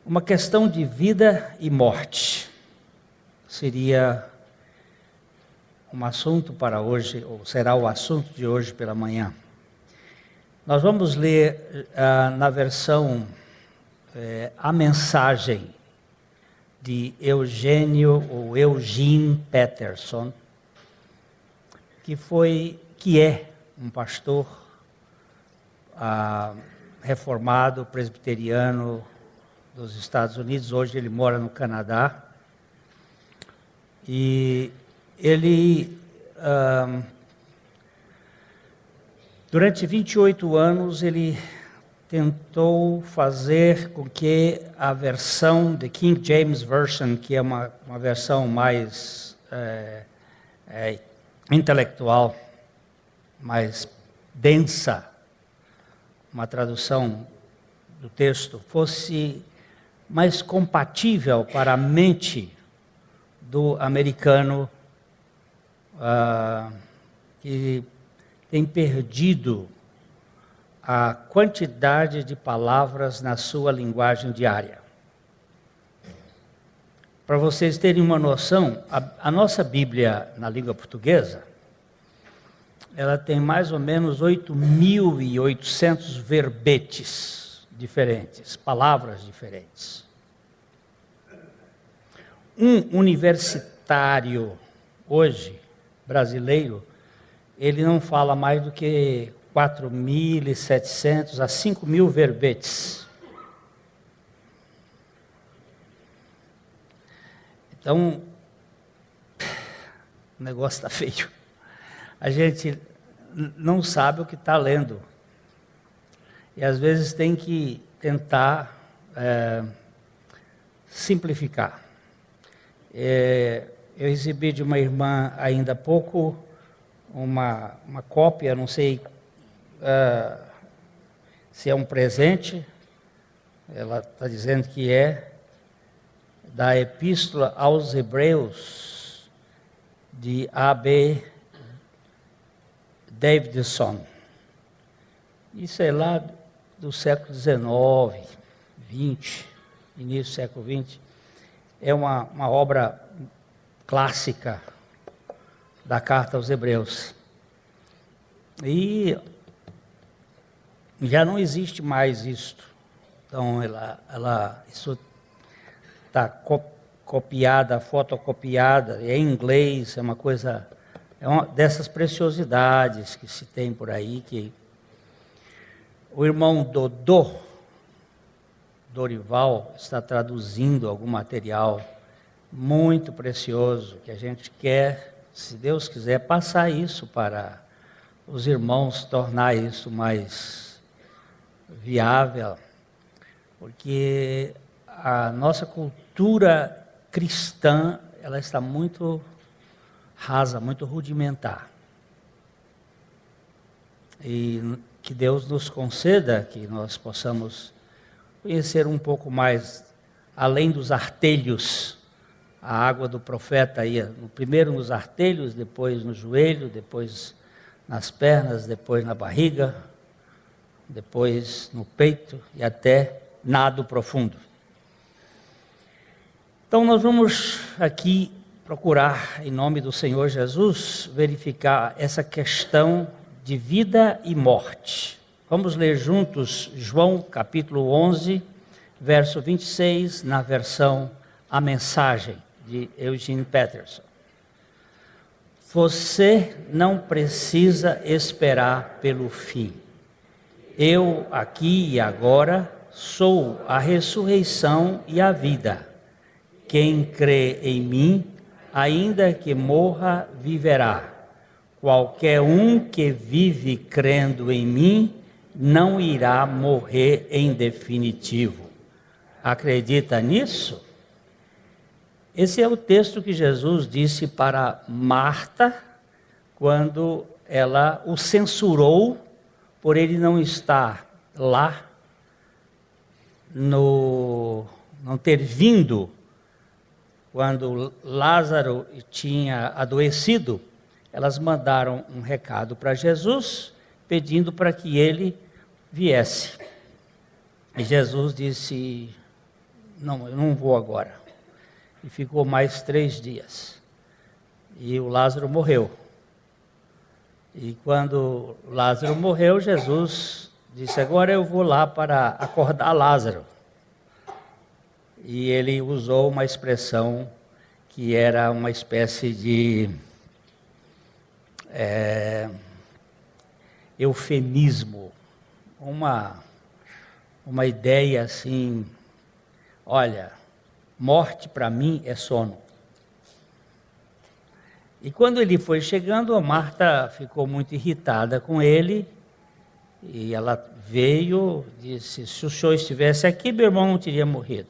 Uma questão de vida e morte seria um assunto para hoje, ou será o assunto de hoje pela manhã. Nós vamos ler na versão A Mensagem de Eugene Peterson, que é um pastor reformado, presbiteriano dos Estados Unidos. Hoje ele mora no Canadá. E ele, durante 28 anos, ele tentou fazer com que a versão de King James Version, que é uma versão mais intelectual, mais densa, uma tradução do texto, fosse mais compatível para a mente do americano que tem perdido a quantidade de palavras na sua linguagem diária. Para vocês terem uma noção, a nossa Bíblia na língua portuguesa, ela tem mais ou menos 8.800 verbetes diferentes, palavras diferentes. Um universitário hoje, brasileiro, ele não fala mais do que 4.700 a 5.000 verbetes. Então, o negócio está feio. A gente não sabe o que está lendo. E às vezes tem que tentar simplificar. Eu recebi de uma irmã ainda há pouco uma cópia, não sei se é um presente, ela está dizendo que é, da Epístola aos Hebreus, de A.B. Davidson. Isso é lá do século XIX, XX, início do século XX. É uma obra clássica da Carta aos Hebreus. E já não existe mais isto. Então, isso está copiada, fotocopiada, é em inglês, é uma coisa, uma dessas preciosidades que se tem por aí, que o irmão Dorival está traduzindo algum material muito precioso, que a gente quer, se Deus quiser, passar isso para os irmãos, tornar isso mais viável, porque a nossa cultura cristã, ela está muito rasa, muito rudimentar. E que Deus nos conceda que nós possamos conhecer um pouco mais, além dos artelhos, a água do profeta ia primeiro nos artelhos, depois no joelho, depois nas pernas, depois na barriga, depois no peito e até nado profundo. Então nós vamos aqui procurar, em nome do Senhor Jesus, verificar essa questão de vida e morte. Vamos ler juntos João capítulo 11, verso 26, na versão A Mensagem, de Eugene Peterson. Você não precisa esperar pelo fim. Eu, aqui e agora, sou a ressurreição e a vida. Quem crê em mim, ainda que morra, viverá. Qualquer um que vive crendo em mim, não irá morrer em definitivo. Acredita nisso? Esse é o texto que Jesus disse para Marta, quando ela o censurou por ele não estar lá, não ter vindo quando Lázaro tinha adoecido. Elas mandaram um recado para Jesus, pedindo para que ele viesse. E Jesus disse: não, eu não vou agora. E ficou mais 3 dias. E o Lázaro morreu. E quando Lázaro morreu, Jesus disse, agora eu vou lá para acordar Lázaro. E ele usou uma expressão que era uma espécie de eufemismo, uma ideia assim, olha, morte para mim é sono. E quando ele foi chegando, a Marta ficou muito irritada com ele, e ela veio, disse, se o senhor estivesse aqui, meu irmão não teria morrido.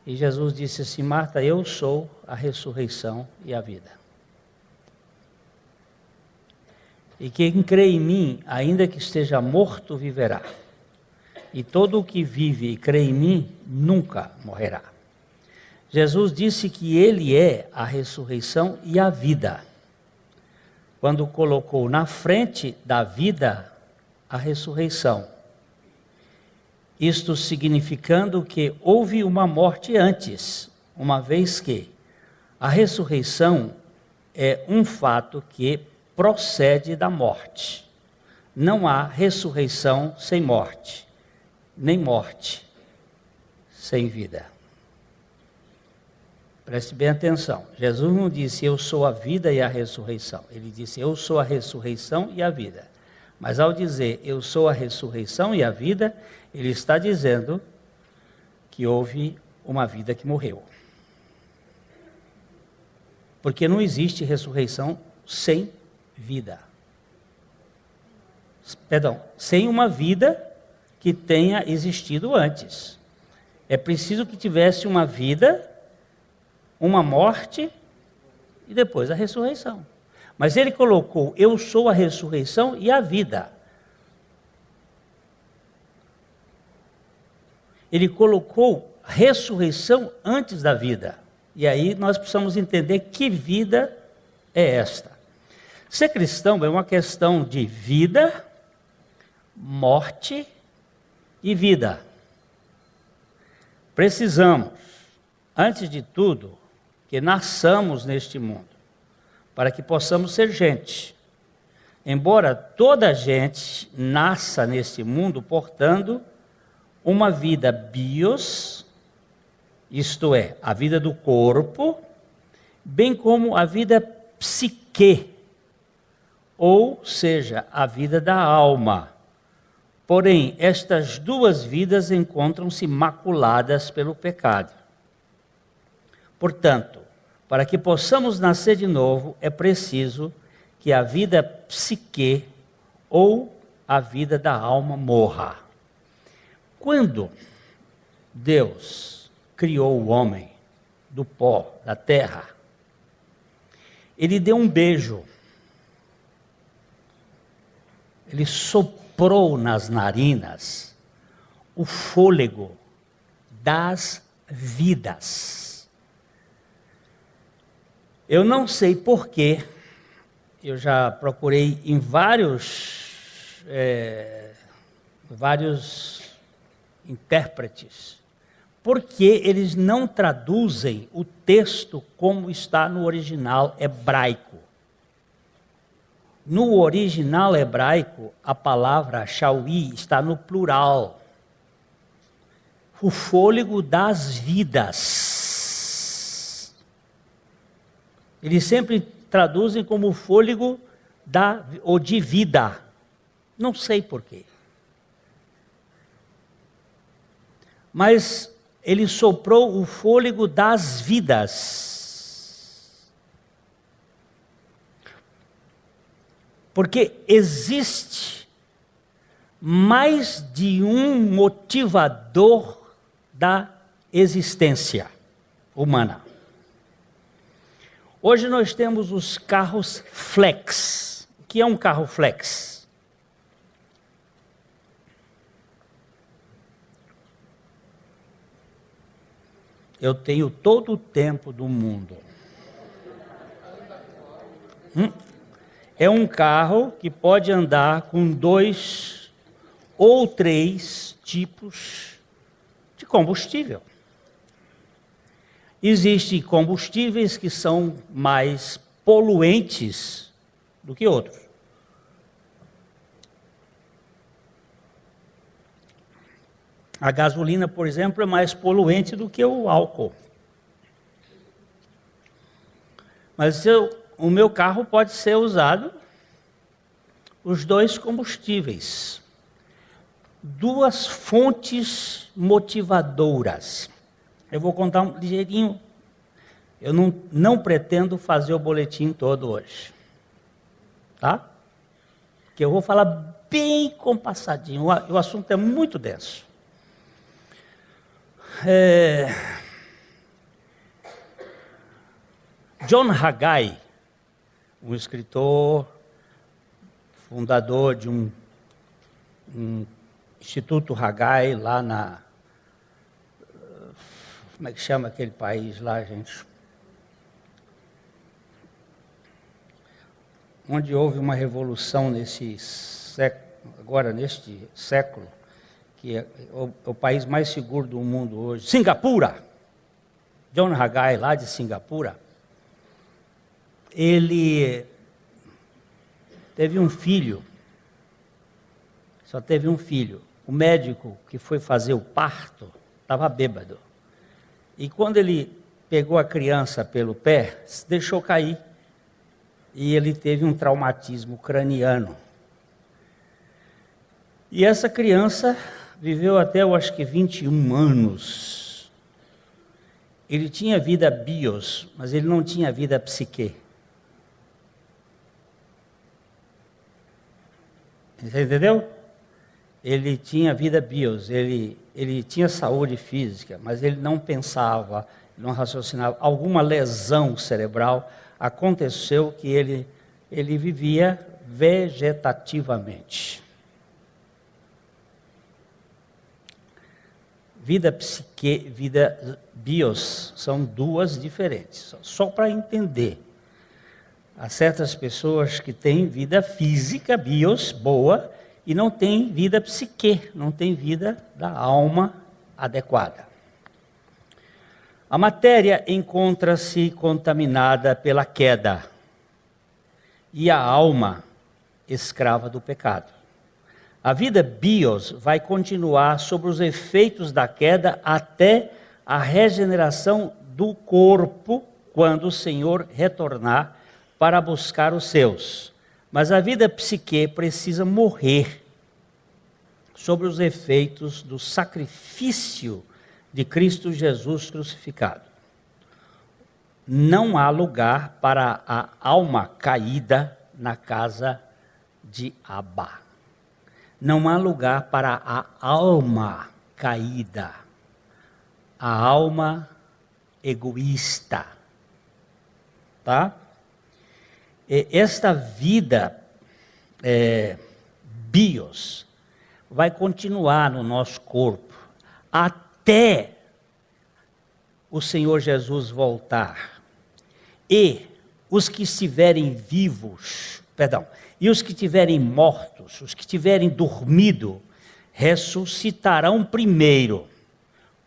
E Jesus disse assim, Marta, eu sou a ressurreição e a vida. E quem crê em mim, ainda que esteja morto, viverá. E todo o que vive e crê em mim, nunca morrerá. Jesus disse que ele é a ressurreição e a vida, quando colocou na frente da vida a ressurreição. Isto significando que houve uma morte antes, uma vez que a ressurreição é um fato que procede da morte. Não há ressurreição sem morte, nem morte sem vida. Preste bem atenção. Jesus não disse, eu sou a vida e a ressurreição. Ele disse, eu sou a ressurreição e a vida. Mas ao dizer, eu sou a ressurreição e a vida, ele está dizendo que houve uma vida que morreu. Porque não existe ressurreição sem vida. Perdão, sem uma vida que tenha existido antes. É preciso que tivesse uma vida, uma morte e depois a ressurreição. Mas ele colocou, eu sou a ressurreição e a vida. Ele colocou ressurreição antes da vida. E aí nós precisamos entender que vida é esta. Ser cristão é uma questão de vida, morte e vida. Precisamos, antes de tudo, que nasçamos neste mundo, para que possamos ser gente. Embora toda gente nasça neste mundo portando uma vida bios, isto é, a vida do corpo, bem como a vida psique, ou seja, a vida da alma. Porém, estas duas vidas encontram-se maculadas pelo pecado. Portanto, para que possamos nascer de novo, é preciso que a vida psique ou a vida da alma morra. Quando Deus criou o homem do pó, da terra, ele deu um beijo. Ele soprou nas narinas o fôlego das vidas. Eu não sei porquê, eu já procurei em vários intérpretes, porque eles não traduzem o texto como está no original hebraico. No original hebraico, a palavra shaui está no plural. O fôlego das vidas. Eles sempre traduzem como fôlego ou de vida. Não sei porquê. Mas ele soprou o fôlego das vidas. Porque existe mais de um motivador da existência humana. Hoje nós temos os carros flex. O que é um carro flex? Eu tenho todo o tempo do mundo. É um carro que pode andar com 2 ou 3 tipos de combustível. Existem combustíveis que são mais poluentes do que outros. A gasolina, por exemplo, é mais poluente do que o álcool. Mas o meu carro pode ser usado os dois combustíveis. Duas fontes motivadoras. Eu vou contar um ligeirinho. Eu não pretendo fazer o boletim todo hoje. Tá? Porque eu vou falar bem compassadinho. O assunto é muito denso. John Haggai, um escritor, fundador de um Instituto Haggai lá na... Como é que chama aquele país lá, gente? Onde houve uma revolução nesse século, agora neste século, que é o país mais seguro do mundo hoje. Singapura! John Haggai, lá de Singapura, ele teve um filho, só teve um filho. O médico que foi fazer o parto estava bêbado. E quando ele pegou a criança pelo pé, se deixou cair. E ele teve um traumatismo craniano. E essa criança viveu até, eu acho que 21 anos. Ele tinha vida bios, mas ele não tinha vida psique. Você entendeu? Ele tinha vida bios, ele tinha saúde física, mas ele não pensava, não raciocinava. Alguma lesão cerebral aconteceu que ele vivia vegetativamente. Vida psique, vida bios são duas diferentes. Só para entender. Há certas pessoas que têm vida física, bios, boa, e não têm vida psique, não têm vida da alma adequada. A matéria encontra-se contaminada pela queda e a alma escrava do pecado. A vida bios vai continuar sobre os efeitos da queda até a regeneração do corpo, quando o Senhor retornar para buscar os seus. Mas a vida psique precisa morrer sobre os efeitos do sacrifício de Cristo Jesus crucificado. Não há lugar para a alma caída na casa de Abba. Não há lugar para a alma caída, a alma egoísta, tá? Esta vida bios vai continuar no nosso corpo até o Senhor Jesus voltar. E os que estiverem vivos, e os que estiverem mortos, os que tiverem dormido, ressuscitarão primeiro,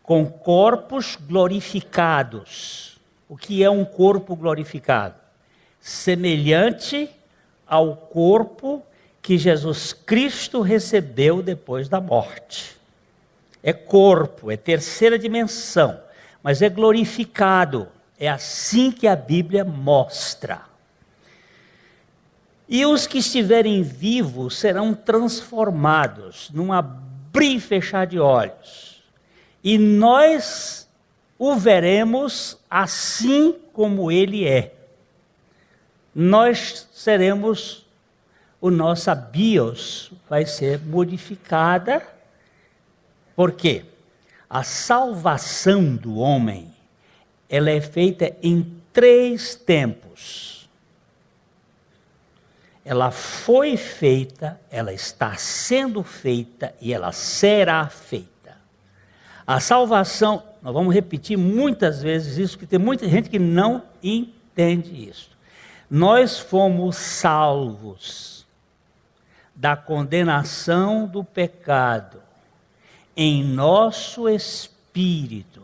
com corpos glorificados. O que é um corpo glorificado? Semelhante ao corpo que Jesus Cristo recebeu depois da morte. É corpo, é terceira dimensão, mas é glorificado. É assim que a Bíblia mostra. E os que estiverem vivos serão transformados num abrir e fechar de olhos. E nós o veremos assim como ele é. Nós seremos, nossa bios vai ser modificada. Por quê? A salvação do homem, ela é feita em 3 tempos. Ela foi feita, ela está sendo feita e ela será feita. A salvação, nós vamos repetir muitas vezes isso, porque tem muita gente que não entende isso. Nós fomos salvos da condenação do pecado em nosso espírito,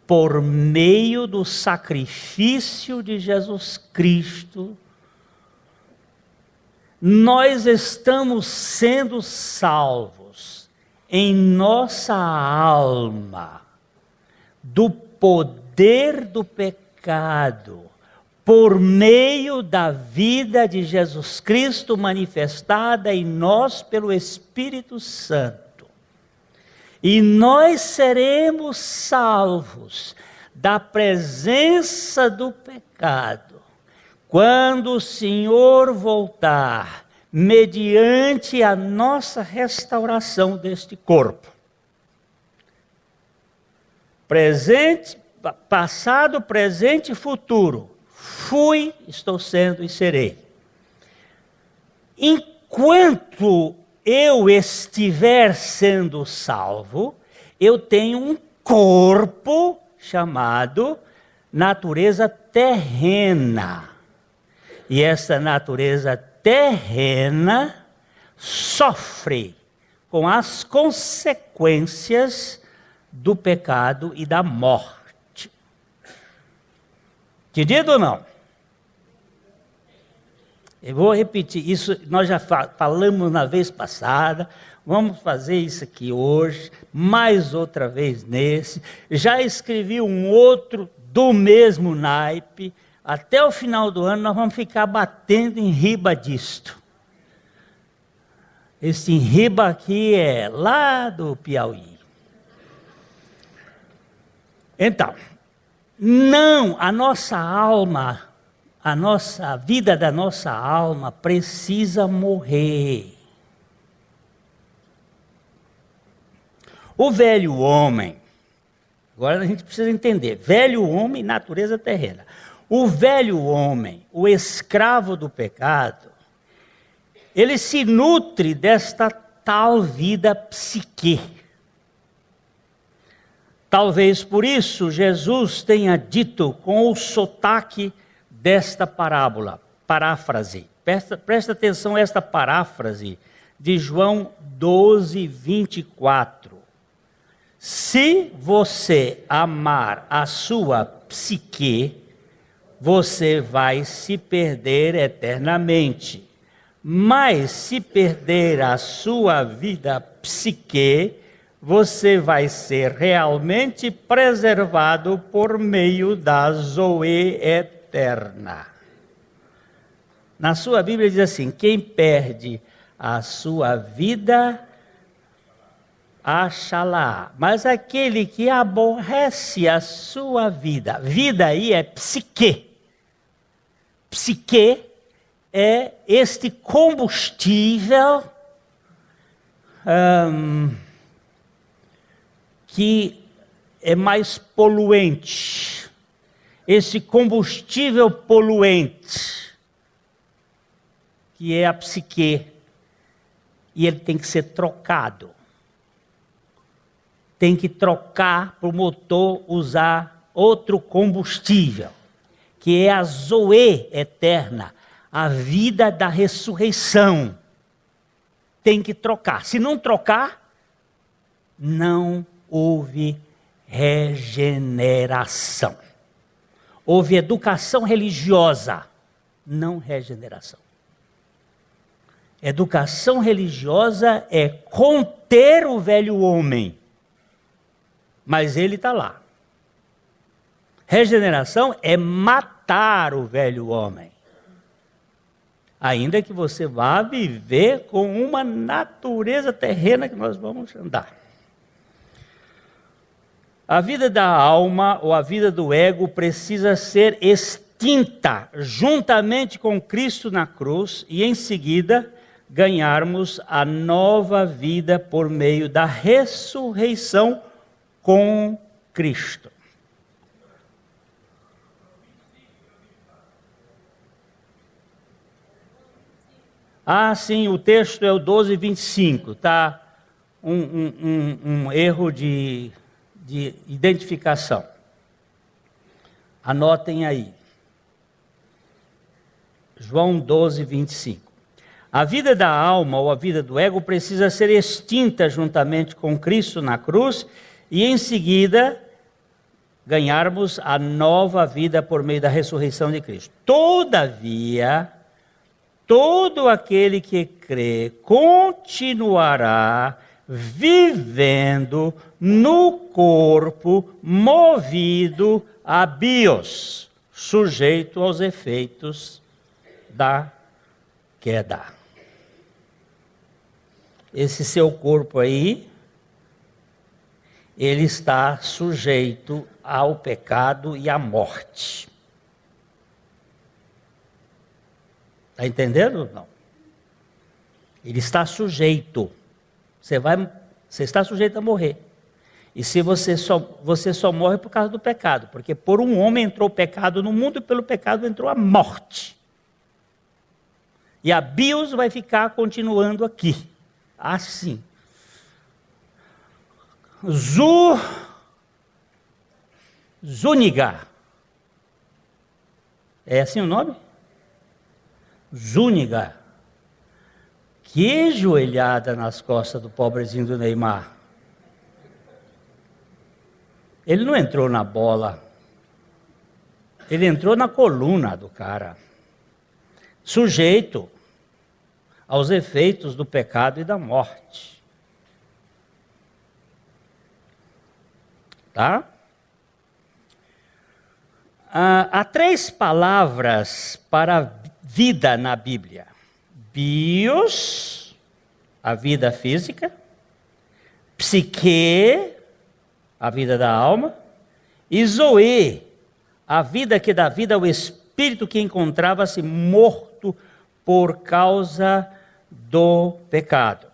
por meio do sacrifício de Jesus Cristo, nós estamos sendo salvos em nossa alma do poder do pecado, por meio da vida de Jesus Cristo manifestada em nós pelo Espírito Santo. E nós seremos salvos da presença do pecado quando o Senhor voltar, mediante a nossa restauração deste corpo. Presente, passado, presente e futuro. Fui, estou sendo e serei. Enquanto eu estiver sendo salvo, eu tenho um corpo chamado natureza terrena. E essa natureza terrena sofre com as consequências do pecado e da morte. Entendido ou não? Eu vou repetir, isso nós já falamos na vez passada, vamos fazer isso aqui hoje, mais outra vez nesse. Já escrevi um outro do mesmo naipe. Até o final do ano nós vamos ficar batendo em riba disto. Esse em riba aqui é lá do Piauí. Então, não, a nossa alma, a vida da nossa alma precisa morrer. O velho homem, agora a gente precisa entender, velho homem, natureza terrena. O velho homem, o escravo do pecado, ele se nutre desta tal vida psique. Talvez por isso Jesus tenha dito com o sotaque desta paráfrase. Presta atenção a esta paráfrase de João 12, 24. Se você amar a sua psique, você vai se perder eternamente. Mas se perder a sua vida psique, você vai ser realmente preservado por meio da Zoe eterna. Na sua Bíblia diz assim: quem perde a sua vida, achará. Mas aquele que aborrece a sua vida, vida aí é psique. Psique é este combustível que é mais poluente. Esse combustível poluente, que é a psique, e ele tem que ser trocado. Tem que trocar para o motor usar outro combustível, que é a Zoe eterna, a vida da ressurreição. Tem que trocar. Se não trocar, não houve regeneração. Houve educação religiosa, não regeneração. Educação religiosa é conter o velho homem, mas ele está lá. Regeneração é matar o velho homem. Ainda que você vá viver com uma natureza terrena que nós vamos andar. A vida da alma ou a vida do ego precisa ser extinta juntamente com Cristo na cruz e em seguida ganharmos a nova vida por meio da ressurreição com Cristo. Ah, sim, o texto é o 12, 25, tá? Um erro de identificação. Anotem aí. João 12, 25. A vida da alma ou a vida do ego precisa ser extinta juntamente com Cristo na cruz e em seguida ganharmos a nova vida por meio da ressurreição de Cristo. Todavia, todo aquele que crê continuará vivendo no corpo movido a bios, sujeito aos efeitos da queda. Esse seu corpo aí, ele está sujeito ao pecado e à morte. Está entendendo ou não? Ele está sujeito. Você está sujeito a morrer. E se você só morre por causa do pecado, porque por um homem entrou o pecado no mundo e pelo pecado entrou a morte. E a bios vai ficar continuando aqui, assim. Zúñiga. É assim o nome? Zúñiga. Que joelhada nas costas do pobrezinho do Neymar. Ele não entrou na bola. Ele entrou na coluna do cara. Sujeito aos efeitos do pecado e da morte. Tá? Há 3 palavras para vida na Bíblia. Bios, a vida física. Psique, a vida da alma. E zoe, a vida que dá vida ao espírito que encontrava-se morto por causa do pecado.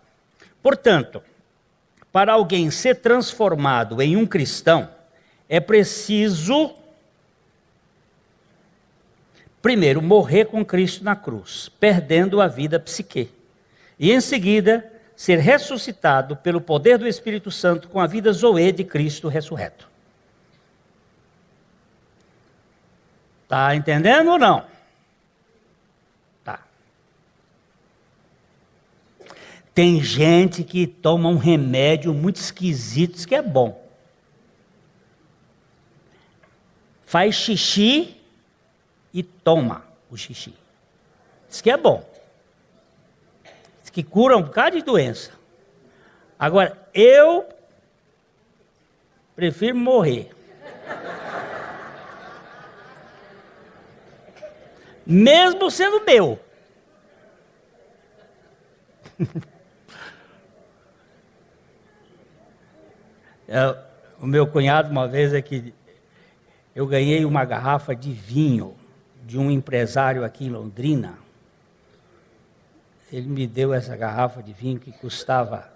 Portanto, para alguém ser transformado em um cristão, é preciso, primeiro, morrer com Cristo na cruz, perdendo a vida psique. E em seguida, ser ressuscitado pelo poder do Espírito Santo com a vida zoe de Cristo ressurreto. Está entendendo ou não? Tá. Tem gente que toma um remédio muito esquisito, que é bom. Faz xixi e toma o xixi. Diz que é bom. Diz que cura um bocado de doença. Agora, eu prefiro morrer. Mesmo sendo meu. O meu cunhado, uma vez, eu ganhei uma garrafa de vinho de um empresário aqui em Londrina. Ele me deu essa garrafa de vinho que custava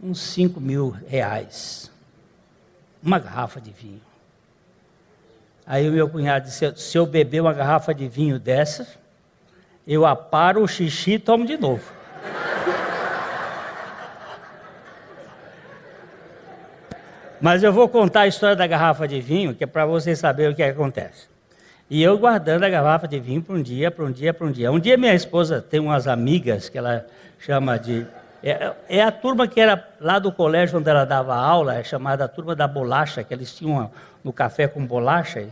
uns 5.000 reais. Uma garrafa de vinho. Aí o meu cunhado disse, se eu beber uma garrafa de vinho dessa, eu aparo o xixi e tomo de novo. Mas eu vou contar a história da garrafa de vinho, que é para vocês saberem o que acontece. E eu guardando a garrafa de vinho para um dia. Um dia minha esposa tem umas amigas que ela chama de... É a turma que era lá do colégio onde ela dava aula, é chamada a turma da bolacha, que eles tinham no café com bolacha.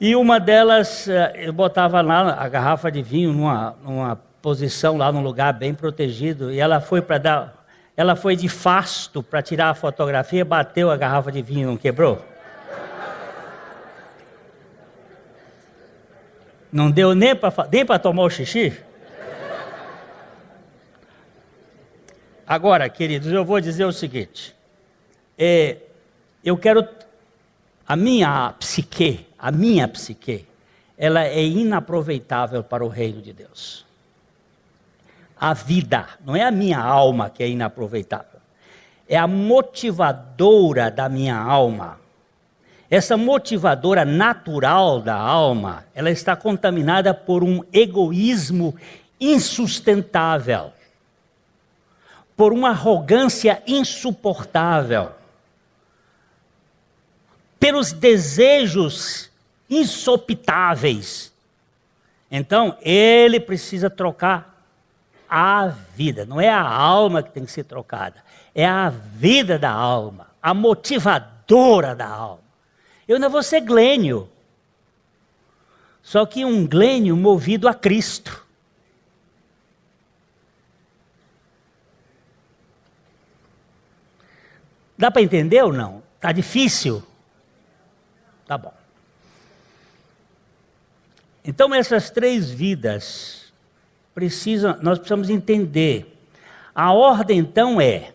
E uma delas, eu botava lá a garrafa de vinho numa posição lá num lugar bem protegido, e ela foi de fasto para tirar a fotografia, bateu a garrafa de vinho, não quebrou? Não deu nem para tomar o xixi? Agora, queridos, eu vou dizer o seguinte, eu quero, a minha psique, ela é inaproveitável para o reino de Deus. A vida, não é a minha alma que é inaproveitável, é a motivadora da minha alma. Essa motivadora natural da alma, ela está contaminada por um egoísmo insustentável, por uma arrogância insuportável, pelos desejos insopitáveis. Então, ele precisa trocar a vida. Não é a alma que tem que ser trocada, é a vida da alma, a motivadora da alma. Eu não vou ser glênio, só que um glênio movido a Cristo. Dá para entender ou não? Está difícil? Tá bom. Então essas três vidas nós precisamos entender. A ordem então é: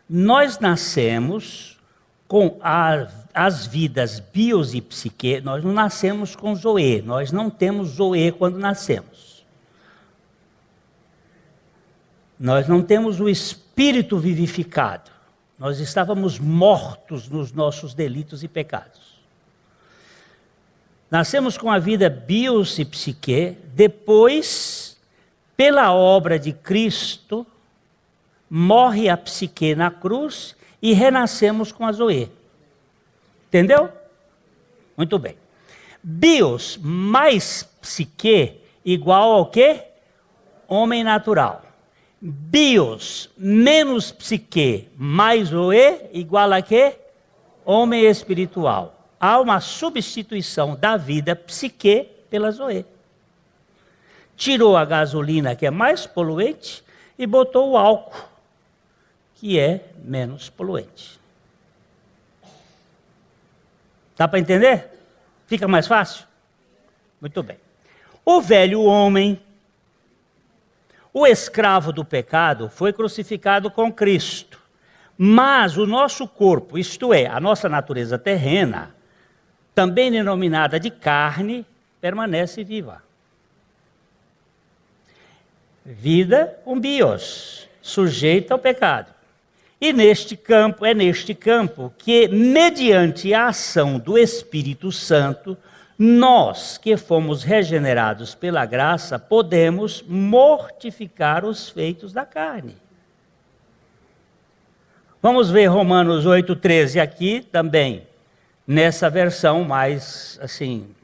nós nascemos com as vidas bios e psique, nós não nascemos com zoe, nós não temos zoe quando nascemos. Nós não temos o espírito vivificado. Nós estávamos mortos nos nossos delitos e pecados. Nascemos com a vida bios e psique, depois, pela obra de Cristo, morre a psique na cruz e renascemos com a zoe. Entendeu? Muito bem. Bios mais psique igual ao quê? Homem natural. Bios menos psique mais zoe igual a quê? Homem espiritual. Há uma substituição da vida psique pela zoe. Tirou a gasolina, que é mais poluente, e botou o álcool, que é menos poluente. Dá para entender? Fica mais fácil? Muito bem. O velho homem, o escravo do pecado, foi crucificado com Cristo. Mas o nosso corpo, isto é, a nossa natureza terrena, também denominada de carne, permanece viva. Vida com bios, sujeita ao pecado. E é neste campo que, mediante a ação do Espírito Santo, nós que fomos regenerados pela graça, podemos mortificar os feitos da carne. Vamos ver Romanos 8,13 aqui também, nessa versão mais assim.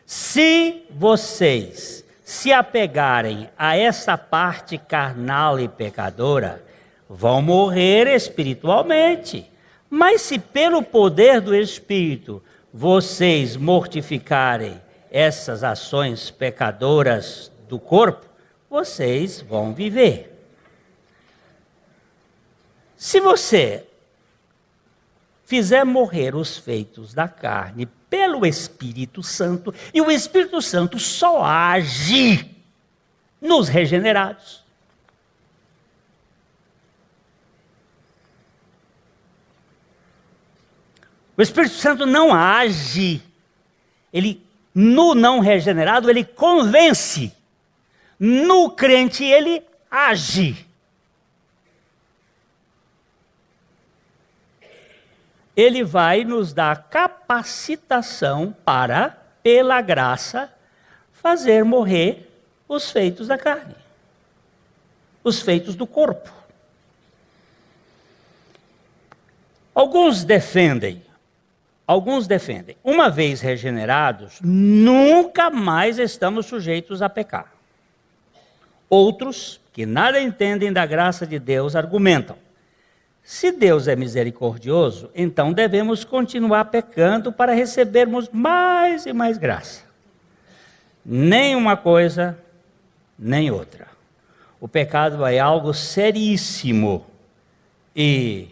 Se vocês se apegarem a essa parte carnal e pecadora, vão morrer espiritualmente. Mas se pelo poder do Espírito vocês mortificarem essas ações pecadoras do corpo, vocês vão viver. Se você fizer morrer os feitos da carne pelo Espírito Santo, e o Espírito Santo só age nos regenerados. O Espírito Santo não age, no não regenerado, ele convence. No crente, ele age. Ele vai nos dar capacitação para, pela graça, fazer morrer os feitos da carne, os feitos do corpo. Alguns defendem, uma vez regenerados, nunca mais estamos sujeitos a pecar. Outros, que nada entendem da graça de Deus, argumentam: se Deus é misericordioso, então devemos continuar pecando para recebermos mais e mais graça. Nem uma coisa, nem outra. O pecado é algo seríssimo e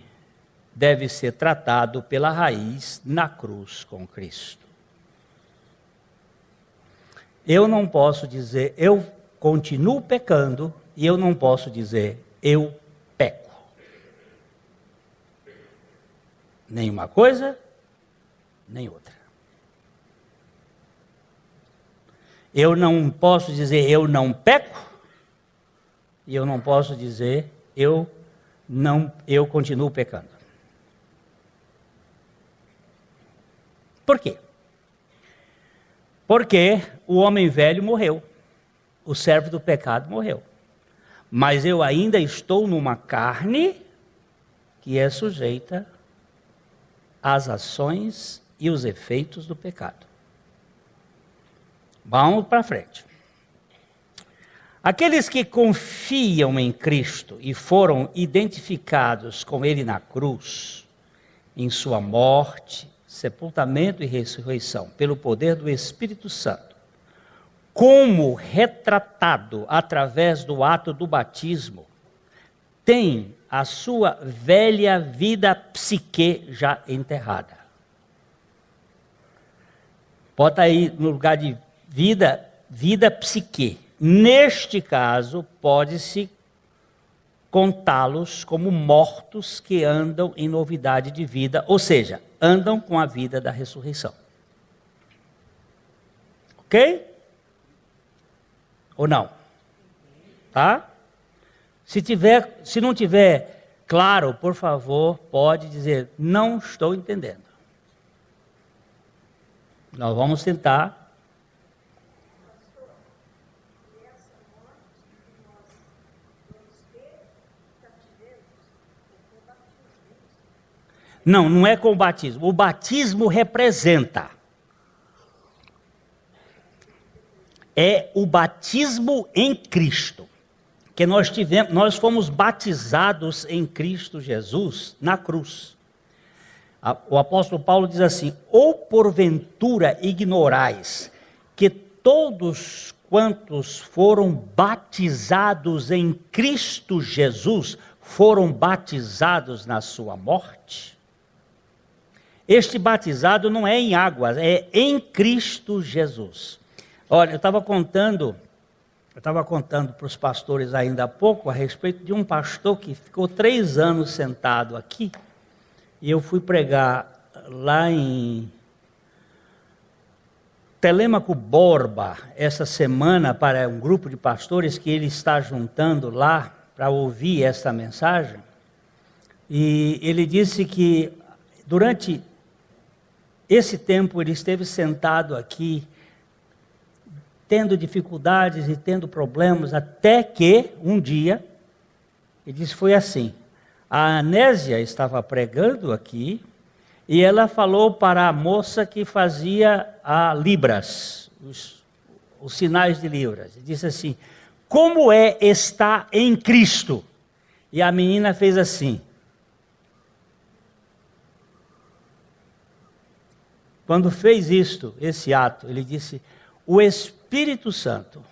deve ser tratado pela raiz na cruz com Cristo. Eu não posso dizer, eu continuo pecando, e eu não posso dizer, eu peco. Nem uma coisa, nem outra. Eu não posso dizer, eu não peco, e eu não posso dizer, eu continuo pecando. Por quê? Porque o homem velho morreu, o servo do pecado morreu. Mas eu ainda estou numa carne que é sujeita às ações e os efeitos do pecado. Vamos para frente. Aqueles que confiam em Cristo e foram identificados com Ele na cruz, em sua morte, sepultamento e ressurreição, pelo poder do Espírito Santo, como retratado através do ato do batismo, tem a sua velha vida psique já enterrada. Bota aí no lugar de vida psique. Neste caso, pode-se contá-los como mortos que andam em novidade de vida, ou seja, andam com a vida da ressurreição. Ok? Ou não? Tá? Se não tiver claro, por favor, pode dizer, não estou entendendo. Nós vamos tentar. Não, não é com o batismo. O batismo representa. É o batismo em Cristo. Que nós fomos batizados em Cristo Jesus na cruz. O apóstolo Paulo diz assim: ou porventura ignorais que todos quantos foram batizados em Cristo Jesus foram batizados na sua morte? Este batizado não é em águas, é em Cristo Jesus. Olha, eu estava contando para os pastores ainda há pouco a respeito de um pastor que ficou 3 anos sentado aqui, e eu fui pregar lá em Telêmaco Borba essa semana para um grupo de pastores que ele está juntando lá para ouvir esta mensagem, e ele disse que durante esse tempo ele esteve sentado aqui, tendo dificuldades e tendo problemas, até que um dia, ele disse, foi assim, a Anésia estava pregando aqui, e ela falou para a moça que fazia a Libras, os sinais de Libras, e disse assim, como é estar em Cristo? E a menina fez assim. Quando fez esse ato, ele disse, o Espírito Santo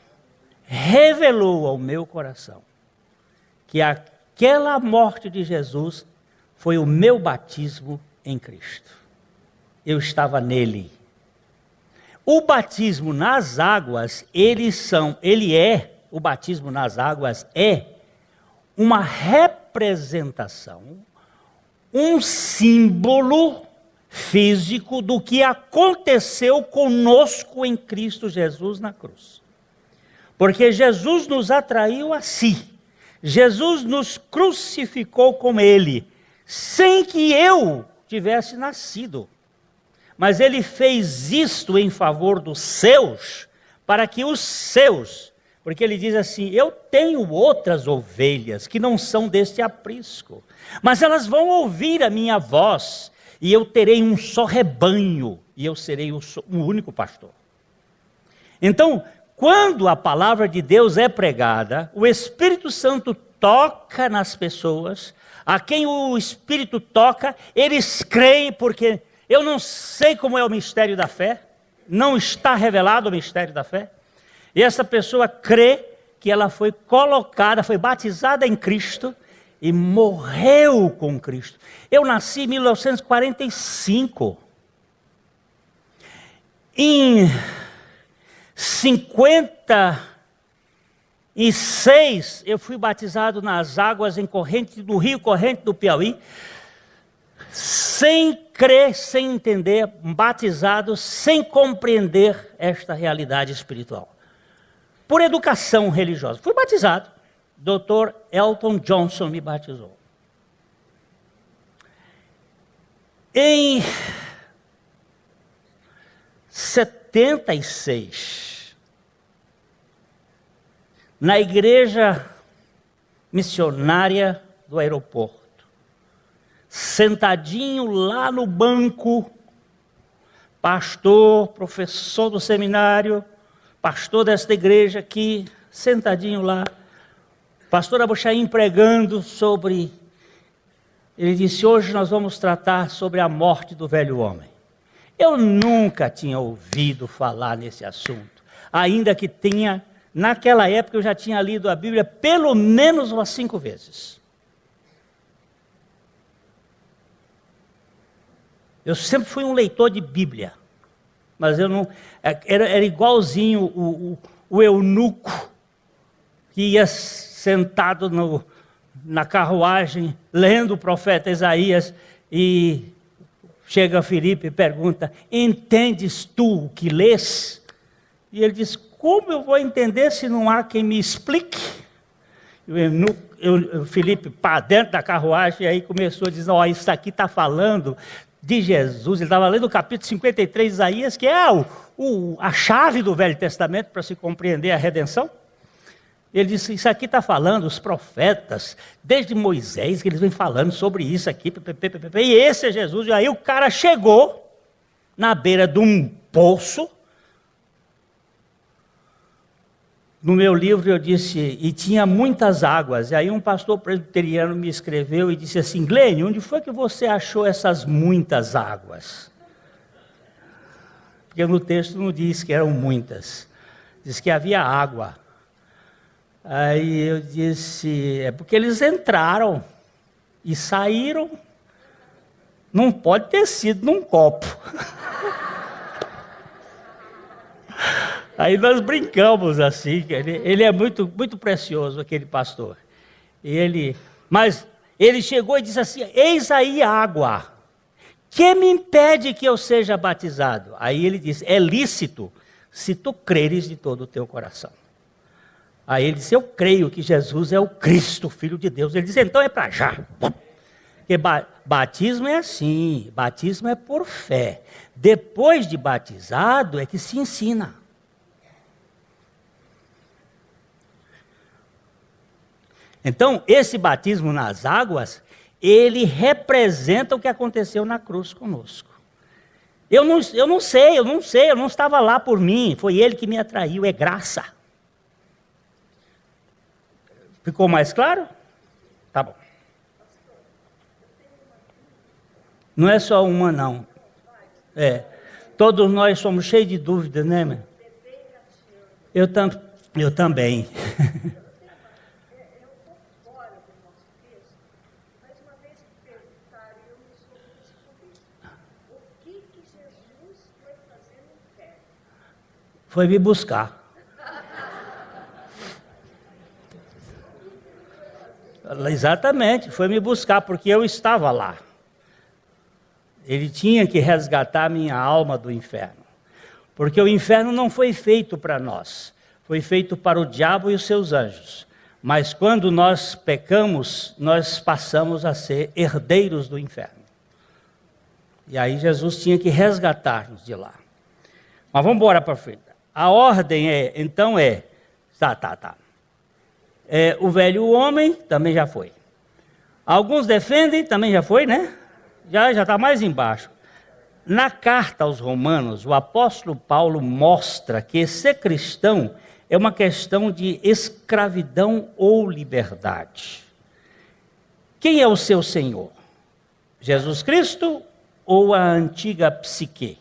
revelou ao meu coração que aquela morte de Jesus foi o meu batismo em Cristo. Eu estava nele. O batismo nas águas, o batismo nas águas é uma representação, um símbolo físico do que aconteceu conosco em Cristo Jesus na cruz. Porque Jesus nos atraiu a si. Jesus nos crucificou com ele, sem que eu tivesse nascido. Mas ele fez isto em favor dos seus, para que os seus, porque ele diz assim, eu tenho outras ovelhas que não são deste aprisco, mas elas vão ouvir a minha voz, e eu terei um só rebanho, e eu serei o único pastor. Então, quando a palavra de Deus é pregada, o Espírito Santo toca nas pessoas, a quem o Espírito toca, eles creem, porque eu não sei como é o mistério da fé, não está revelado o mistério da fé, e essa pessoa crê que ela foi colocada, foi batizada em Cristo, e morreu com Cristo. Eu nasci em 1945. Em 56, eu fui batizado nas águas do Rio Corrente do Piauí, sem crer, sem entender, batizado, sem compreender esta realidade espiritual. Por educação religiosa. Fui batizado. Dr. Elton Johnson me batizou. Em 76, na igreja missionária do aeroporto, sentadinho lá no banco, pastor, professor do seminário, pastor desta igreja aqui, sentadinho lá, pastor Abuchaim pregando sobre... Ele disse, hoje nós vamos tratar sobre a morte do velho homem. Eu nunca tinha ouvido falar nesse assunto, ainda que tenha, naquela época eu já tinha lido a Bíblia pelo menos umas 5 vezes. Eu sempre fui um leitor de Bíblia, mas eu não, era igualzinho o eunuco que ia sentado na carruagem, lendo o profeta Isaías, e chega Filipe e pergunta, entendes tu o que lês? E ele diz, como eu vou entender se não há quem me explique? E o Filipe, para dentro da carruagem, e aí começou a dizer, isso aqui está falando de Jesus. Ele estava lendo o capítulo 53 de Isaías, que é a chave do Velho Testamento para se compreender a redenção. Ele disse, isso aqui está falando, os profetas, desde Moisés, que eles vêm falando sobre isso aqui, e esse é Jesus. E aí o cara chegou na beira de um poço. No meu livro eu disse, e tinha muitas águas. E aí um pastor presbiteriano me escreveu e disse assim, Glênio, onde foi que você achou essas muitas águas? Porque no texto não diz que eram muitas, diz que havia água. Aí eu disse, é porque eles entraram e saíram, não pode ter sido num copo. Aí nós brincamos assim, ele é muito, muito precioso, aquele pastor. Mas ele chegou e disse assim, eis aí a água, que me impede que eu seja batizado? Aí ele disse, é lícito, se tu creres de todo o teu coração. Aí ele disse, eu creio que Jesus é o Cristo, Filho de Deus. Ele disse, então é para já. Porque batismo é assim, batismo é por fé. Depois de batizado é que se ensina. Então, esse batismo nas águas, ele representa o que aconteceu na cruz conosco. Eu não sei, eu não estava lá por mim, foi ele que me atraiu, é graça. Ficou mais claro? Tá bom. Não é só uma, não. Todos nós somos cheios de dúvidas, né, meu? Eu também. Foi me buscar. Exatamente, foi me buscar, porque eu estava lá. Ele tinha que resgatar minha alma do inferno. Porque o inferno não foi feito para nós, foi feito para o diabo e os seus anjos. Mas quando nós pecamos, nós passamos a ser herdeiros do inferno. E aí Jesus tinha que resgatar-nos de lá. Mas vamos embora para frente. A ordem o velho homem também já foi. Alguns defendem, também já foi, né? Já está mais embaixo. Na carta aos Romanos, o apóstolo Paulo mostra que ser cristão é uma questão de escravidão ou liberdade. Quem é o seu Senhor? Jesus Cristo ou a antiga psique?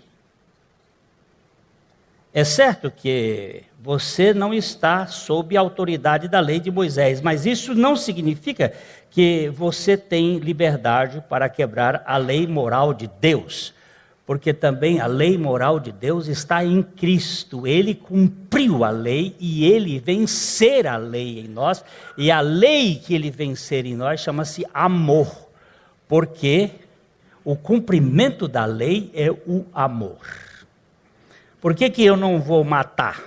É certo que você não está sob a autoridade da lei de Moisés, mas isso não significa que você tem liberdade para quebrar a lei moral de Deus, porque também a lei moral de Deus está em Cristo. Ele cumpriu a lei e ele vencer a lei em nós, e a lei que ele vencer em nós chama-se amor, porque o cumprimento da lei é o amor. Por que eu não vou matar?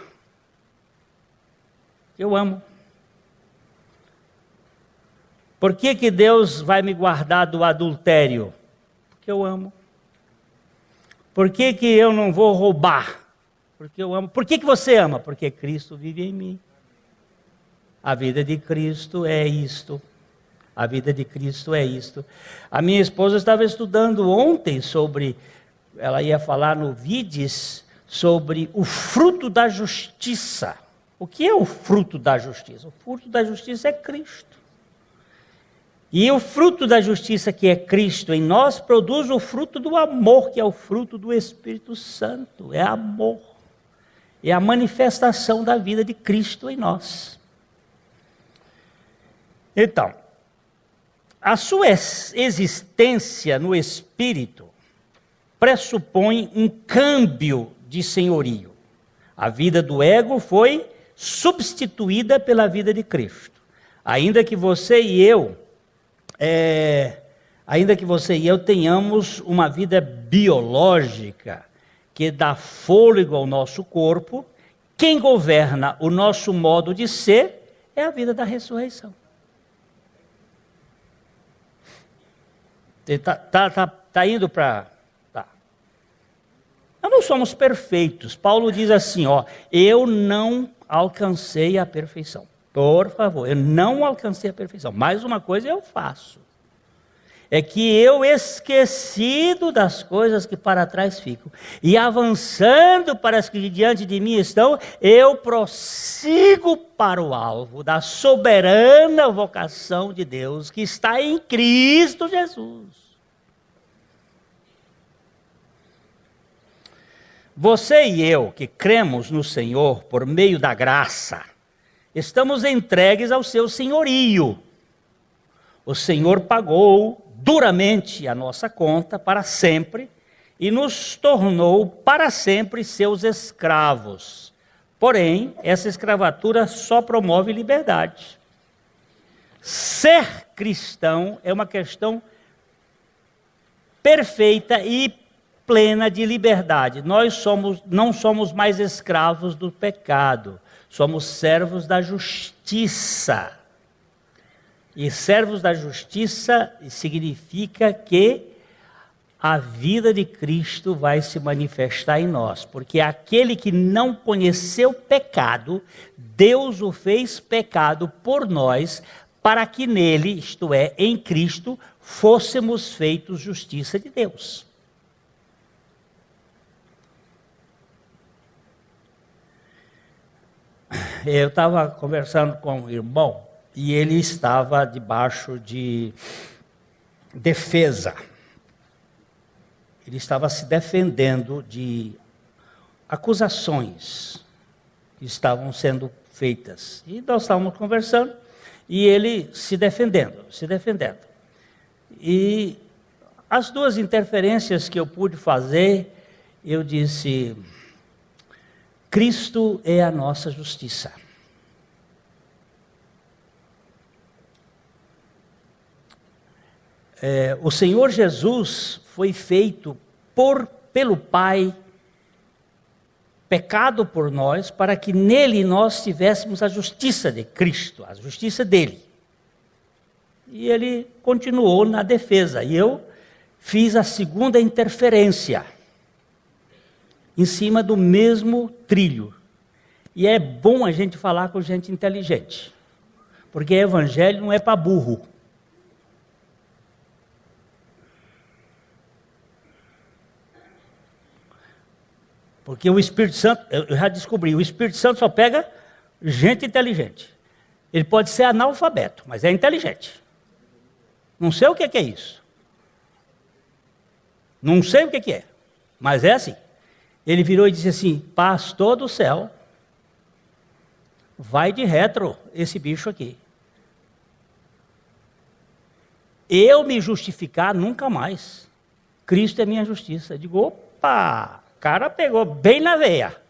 Eu amo. Por que Deus vai me guardar do adultério? Porque eu amo. Por que eu não vou roubar? Porque eu amo. Por que você ama? Porque Cristo vive em mim. A vida de Cristo é isto. A vida de Cristo é isto. A minha esposa estava estudando ontem ela ia falar no Vides, sobre o fruto da justiça. O que é o fruto da justiça? O fruto da justiça é Cristo. E o fruto da justiça que é Cristo em nós produz o fruto do amor, que é o fruto do Espírito Santo. É amor. É a manifestação da vida de Cristo em nós. Então, a sua existência no Espírito pressupõe um câmbio de senhorio. A vida do ego foi substituída pela vida de Cristo. Ainda que você e eu tenhamos uma vida biológica que dá fôlego ao nosso corpo, quem governa o nosso modo de ser é a vida da ressurreição. Está indo para... Tá. Nós não somos perfeitos. Paulo diz assim, eu não alcancei a perfeição. Por favor, eu não alcancei a perfeição. Mais uma coisa eu faço. É que eu, esquecido das coisas que para trás ficam, e avançando para as que diante de mim estão, eu prossigo para o alvo da soberana vocação de Deus, que está em Cristo Jesus. Você e eu, que cremos no Senhor por meio da graça, estamos entregues ao seu senhorio. O Senhor pagou duramente a nossa conta para sempre e nos tornou para sempre seus escravos. Porém, essa escravatura só promove liberdade. Ser cristão é uma questão perfeita e plena de liberdade. Nós não somos mais escravos do pecado, somos servos da justiça. E servos da justiça significa que a vida de Cristo vai se manifestar em nós. Porque aquele que não conheceu pecado, Deus o fez pecado por nós, para que nele, isto é, em Cristo, fôssemos feitos justiça de Deus. Eu estava conversando com um irmão, e ele estava debaixo de defesa. Ele estava se defendendo de acusações que estavam sendo feitas. E nós estávamos conversando, e ele se defendendo. E as duas interferências que eu pude fazer, eu disse, Cristo é a nossa justiça. O Senhor Jesus foi feito pelo Pai, pecado por nós, para que nele nós tivéssemos a justiça de Cristo, a justiça dele. E ele continuou na defesa, e eu fiz a segunda interferência, em cima do mesmo trilho. E é bom a gente falar com gente inteligente, porque evangelho não é para burro. Porque o Espírito Santo, eu já descobri, o Espírito Santo só pega gente inteligente. Ele pode ser analfabeto, mas é inteligente. Não sei o que é isso. Não sei o que é, mas é assim. Ele virou e disse assim, pastor do céu, vai de retro esse bicho aqui. Eu me justificar nunca mais. Cristo é minha justiça. Eu digo, opa! O cara pegou bem na veia.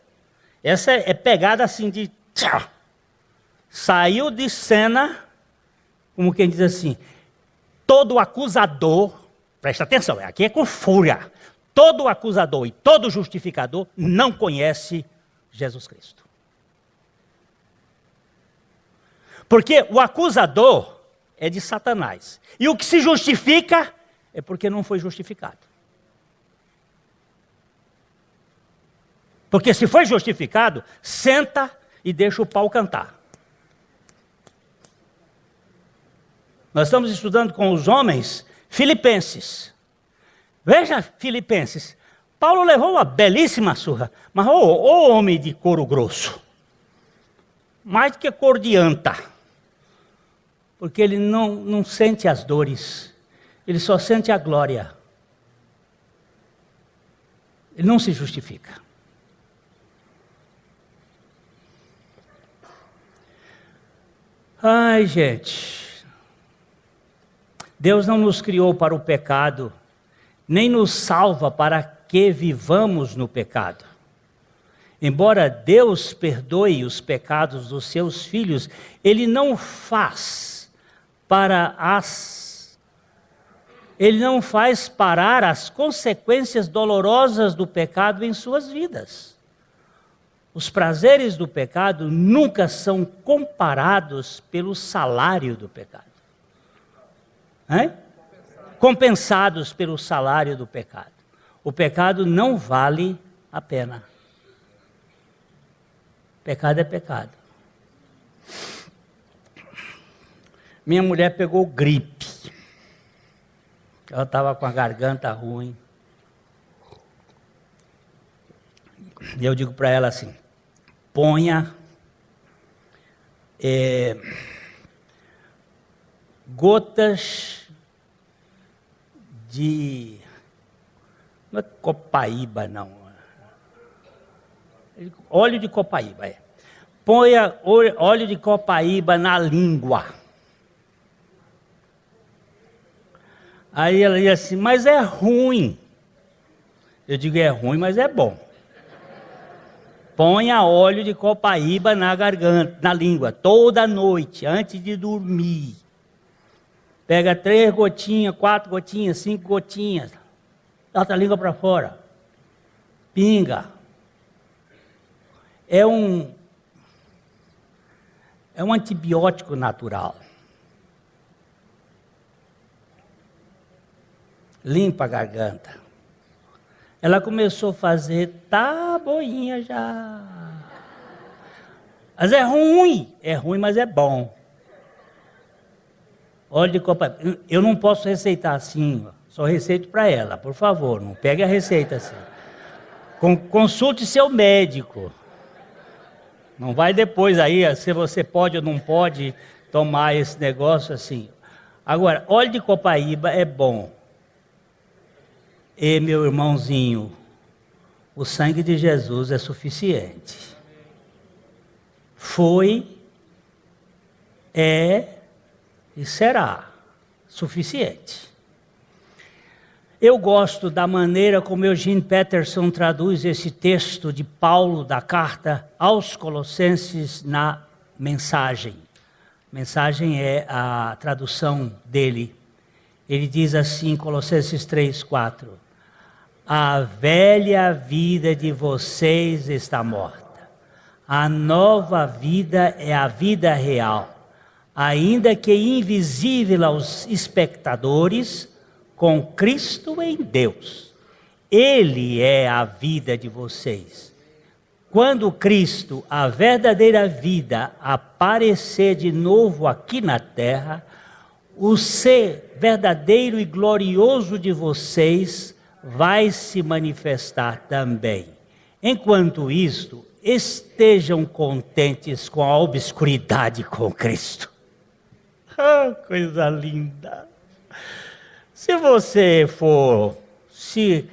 Essa é pegada assim de... Tchau. Saiu de cena, como quem diz assim, todo acusador, presta atenção, aqui é com fúria, todo acusador e todo justificador não conhece Jesus Cristo. Porque o acusador é de Satanás. E o que se justifica é porque não foi justificado. Porque se foi justificado, senta e deixa o pau cantar. Nós estamos estudando com os homens Filipenses. Veja Filipenses. Paulo levou uma belíssima surra. Mas ô homem de couro grosso. mais do que cor de anta, porque ele não sente as dores, ele só sente a glória. Ele não se justifica. Ai, gente, Deus não nos criou para o pecado, nem nos salva para que vivamos no pecado. Embora Deus perdoe os pecados dos seus filhos, Ele não faz parar as consequências dolorosas do pecado em suas vidas. Os prazeres do pecado nunca são comparados pelo salário do pecado. Compensados pelo salário do pecado. O pecado não vale a pena. Pecado é pecado. Minha mulher pegou gripe. Ela estava com a garganta ruim. E eu digo para ela assim, ponha gotas de... Não é copaíba, não. Óleo de copaíba, Ponha óleo de copaíba na língua. Aí ela diz assim, mas é ruim. Eu digo, é ruim, mas é bom. Ponha óleo de copaíba na garganta, na língua, toda noite, antes de dormir. Pega 3 gotinhas, 4 gotinhas, 5 gotinhas. Bota a língua para fora. Pinga. É um antibiótico natural. Limpa a garganta. Ela começou a fazer, tá boinha já. Mas é ruim, mas é bom. Óleo de copaíba. Eu não posso receitar assim, só receito para ela, por favor, não pegue a receita assim. Consulte seu médico. Não vai depois aí, se você pode ou não pode tomar esse negócio assim. Agora, óleo de copaíba é bom. E meu irmãozinho, o sangue de Jesus é suficiente. Foi, é e será suficiente. Eu gosto da maneira como Eugene Peterson traduz esse texto de Paulo da carta aos Colossenses na Mensagem. Mensagem é a tradução dele. Ele diz assim, Colossenses 3:4. A velha vida de vocês está morta. A nova vida é a vida real, ainda que invisível aos espectadores, com Cristo em Deus. Ele é a vida de vocês. Quando Cristo, a verdadeira vida, aparecer de novo aqui na terra, o ser verdadeiro e glorioso de vocês vai se manifestar também. Enquanto isto, estejam contentes com a obscuridade com Cristo. Ah, coisa linda! Se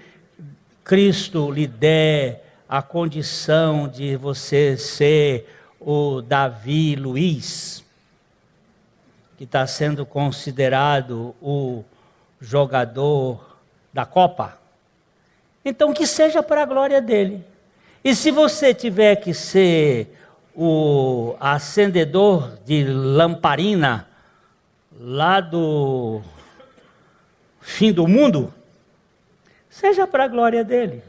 Cristo lhe der a condição de você ser o Davi Luiz, que está sendo considerado o jogador da Copa, então que seja para a glória dele. E se você tiver que ser o acendedor de lamparina lá do fim do mundo, seja para a glória dele.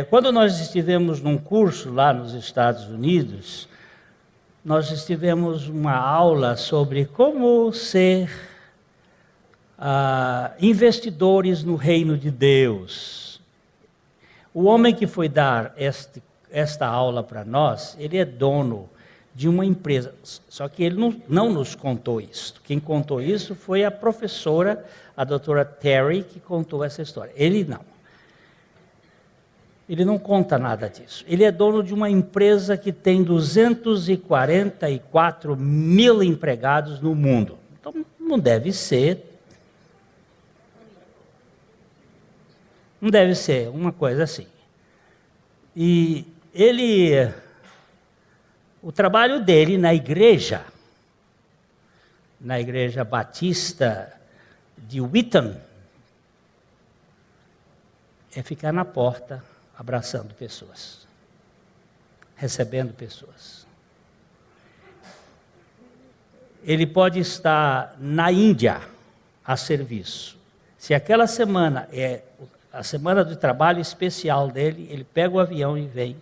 Quando nós estivemos num curso lá nos Estados Unidos, nós tivemos uma aula sobre como ser investidores no reino de Deus. O homem que foi dar esta aula para nós, ele é dono de uma empresa, só que ele não nos contou isso. Quem contou isso foi a professora, a doutora Terry, que contou essa história. Ele não. Ele não conta nada disso. Ele é dono de uma empresa que tem 244 mil empregados no mundo. Então, não deve ser uma coisa assim. E o trabalho dele na igreja batista de Wheaton, é ficar na porta, abraçando pessoas, recebendo pessoas. Ele pode estar na Índia a serviço. Se aquela semana é a semana do trabalho especial dele, ele pega o avião e vem,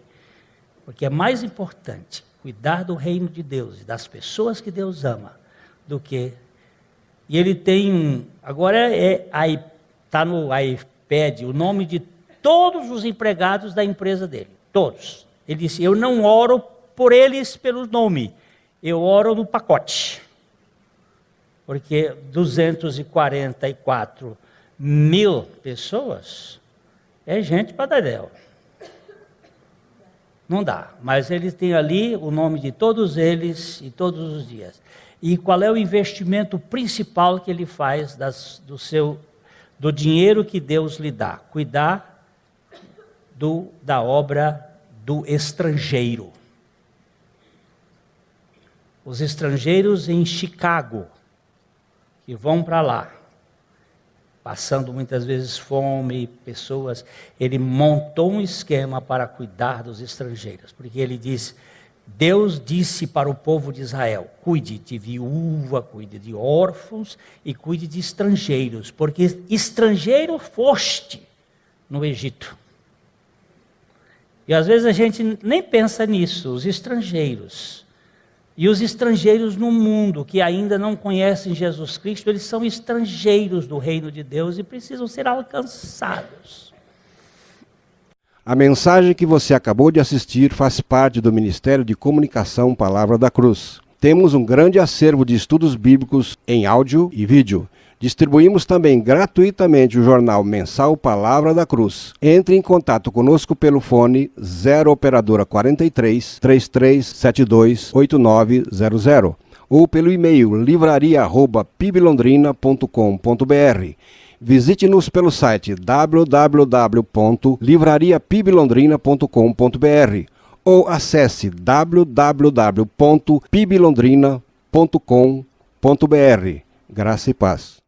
porque é mais importante cuidar do reino de Deus e das pessoas que Deus ama do que... E ele tem, agora está no iPad o nome de todos os empregados da empresa dele, todos. Ele disse, eu não oro por eles pelo nome, eu oro no pacote. Porque 244 mil pessoas é gente para dadéu. Não dá, mas ele tem ali o nome de todos eles e todos os dias. E qual é o investimento principal que ele faz do dinheiro que Deus lhe dá? Cuidar da obra do estrangeiro. Os estrangeiros em Chicago, que vão para lá, passando muitas vezes fome, pessoas, ele montou um esquema para cuidar dos estrangeiros, porque ele diz, Deus disse para o povo de Israel, cuide de viúva, cuide de órfãos e cuide de estrangeiros, porque estrangeiro foste no Egito. E às vezes a gente nem pensa nisso, os estrangeiros. E os estrangeiros no mundo que ainda não conhecem Jesus Cristo, eles são estrangeiros do reino de Deus e precisam ser alcançados. A mensagem que você acabou de assistir faz parte do Ministério de Comunicação Palavra da Cruz. Temos um grande acervo de estudos bíblicos em áudio e vídeo. Distribuímos também gratuitamente o jornal mensal Palavra da Cruz. Entre em contato conosco pelo fone 0 operadora 43 3372 8900 ou pelo e-mail livraria@piblondrina.com.br. Visite-nos pelo site www.livrariapiblondrina.com.br ou acesse www.piblondrina.com.br. Graça e paz.